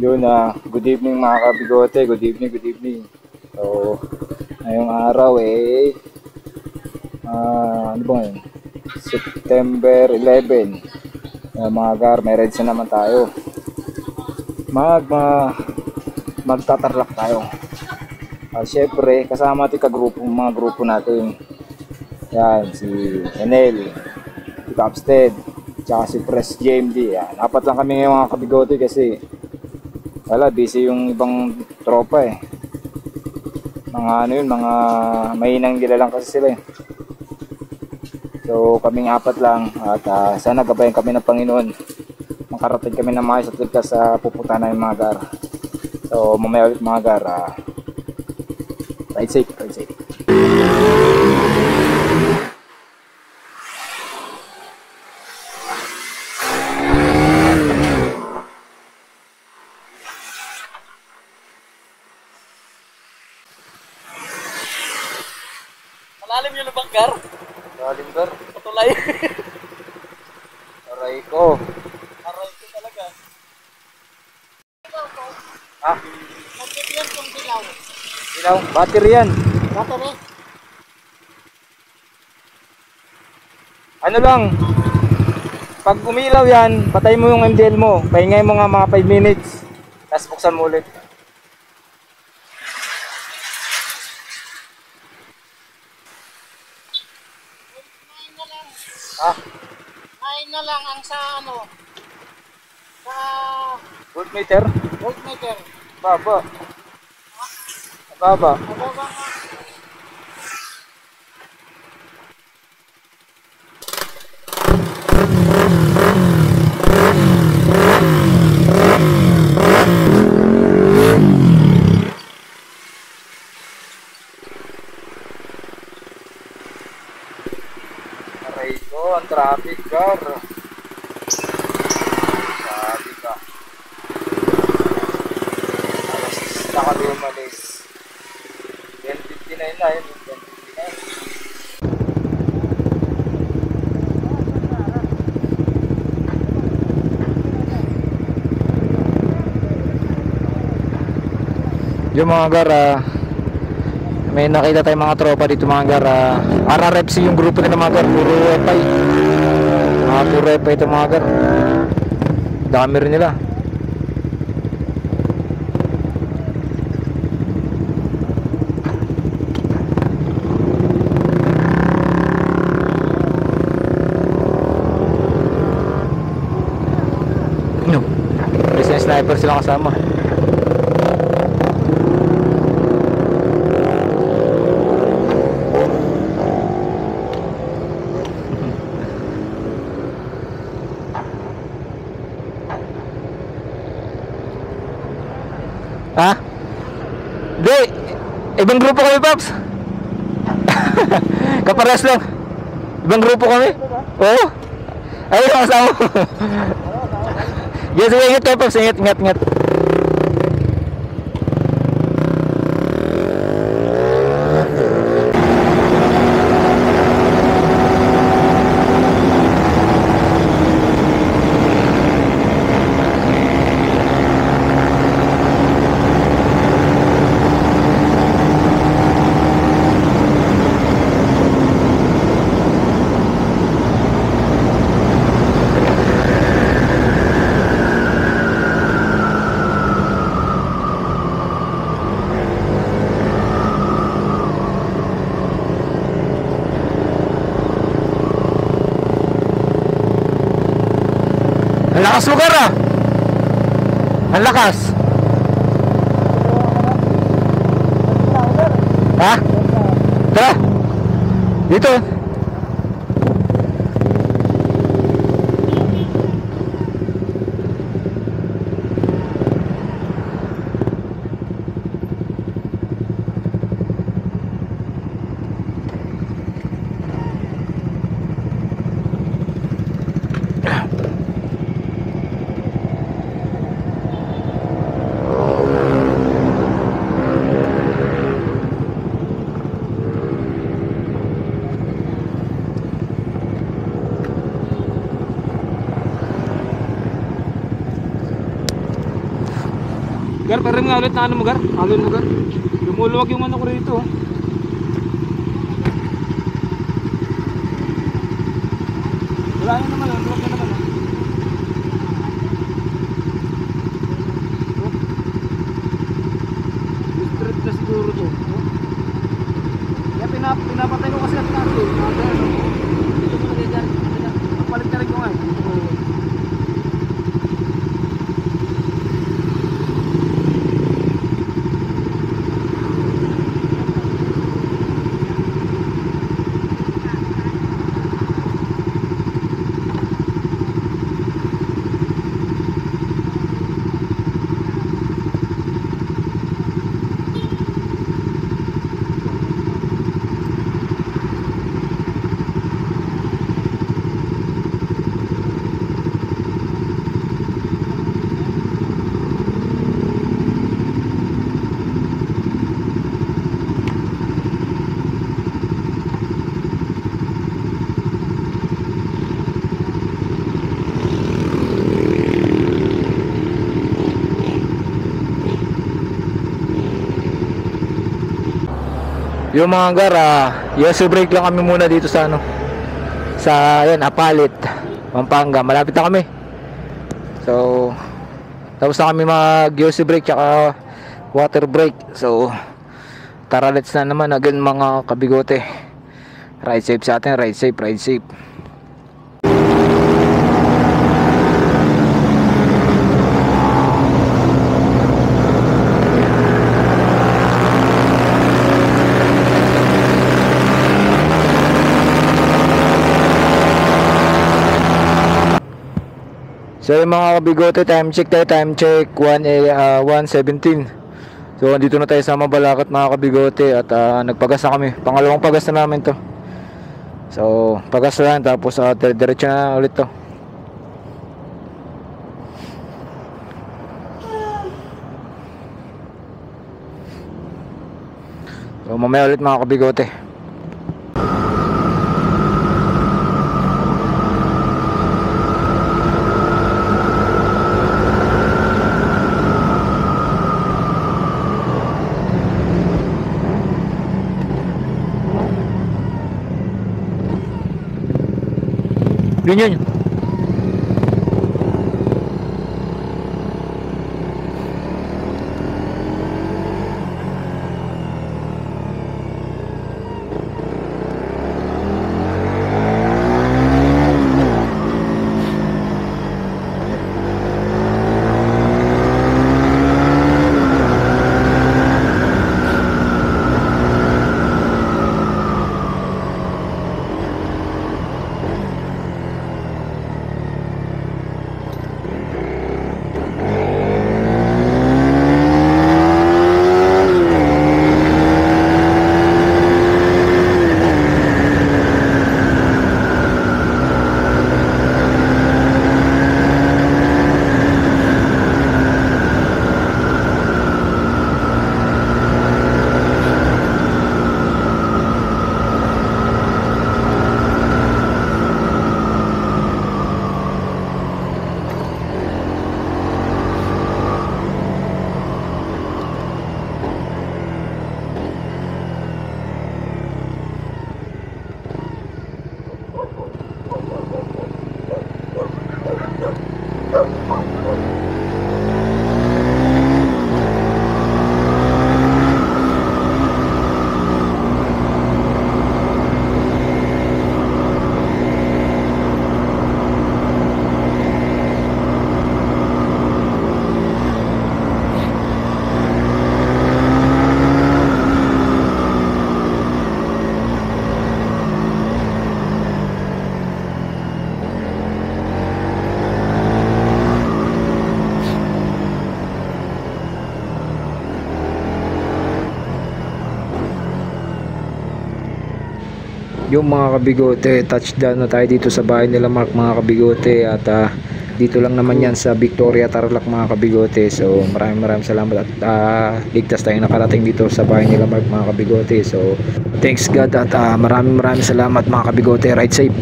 Yun, good evening mga kabigote, good evening, good evening. So, ngayong araw ano ba ngayon? September 11. Mga gar, may reds na naman tayo. Magtatarlak tayo. Syempre, kasama natin mga grupo natin. Yan, si Enel, si Capsted, tsaka si Press JMD. Yan, apat lang kami ngayon mga kabigote kasi wala, busy yung ibang tropa mga ano yun, mga mahinang lang kasi sila So kaming apat lang at sana gabayan kami ng Panginoon, makarating kami ng maayos at ligtas sa pupunta na yung mga gar. So mamaya ulit mga gar, ride safe, ride safe. Malalim yung lubang, Gar. Malalim, Gar. Patulay. Aray ko. Aray ko talaga. Ha? Bakit yan kung dilaw? Dilaw? Battery yan. Battery? Ano lang, pag umilaw yan, patay mo yung MDL mo. Pahingay mo nga mga 5 minutes. Tapos buksan mo ulit. Ay na lang ang sa ano? Sa Voltmeter? voltmeter. Baba. Baba. Mababa nga. Aray ko, ang traffic, Gar. Sabi ka. Alas 6 na kami umalis. 10:59 na yun. 10:59. Yung mga Gar, may nakita tayong mga tropa dito mga Gar. RRFC yung grupo nila mga Gar. Puro epay. Puro epay ito mga Gar. Dami rin nila. No. Isang sniper sila kasama. Ha? Di, ibang grupo kami, Paps. Kapares lang. Ibang grupo kami. Oo. Ayun, kasama. Yes, ingat kayo, Paps. Ingat, ingat, ingat. Ang lakas lugar Ang lakas. Ha? Tara. Dito. Gar, parang nga ulit na ano mo, Gar? Alon mo, Gar? Lumuluwag yung ano ko rito. Wala na naman, luwag na naman. Straight na siguro to. Kaya pinapatay ko kasi at natin. Dito ko lagay dyan. Papalit na rin ko nga. Yung mga Gar, yes, break lang kami muna dito sa ano, sa yan, Apalit, Pampanga. Malapit na kami. So tapos na kami mag yosi break tsaka water break. So tara, let's na naman again mga kabigote. Ride safe sa atin, ride safe, ride safe. So yung mga kabigote, time check 1:17. So andito na tayo sa Mabalacat mga kabigote. At nagpagas na kami, pangalawang pagas na namin to. So pagas lang, tapos diretso na ulit to. So mamaya ulit mga kabigote. Yun. Yung mga kabigote, touchdown na tayo dito sa bahay nila Mark mga kabigote. At dito lang naman yan sa Victoria, Tarlac mga kabigote. So maraming salamat at ligtas tayong nakarating dito sa bahay nila Mark mga kabigote. So thanks God at maraming salamat mga kabigote. Ride safe.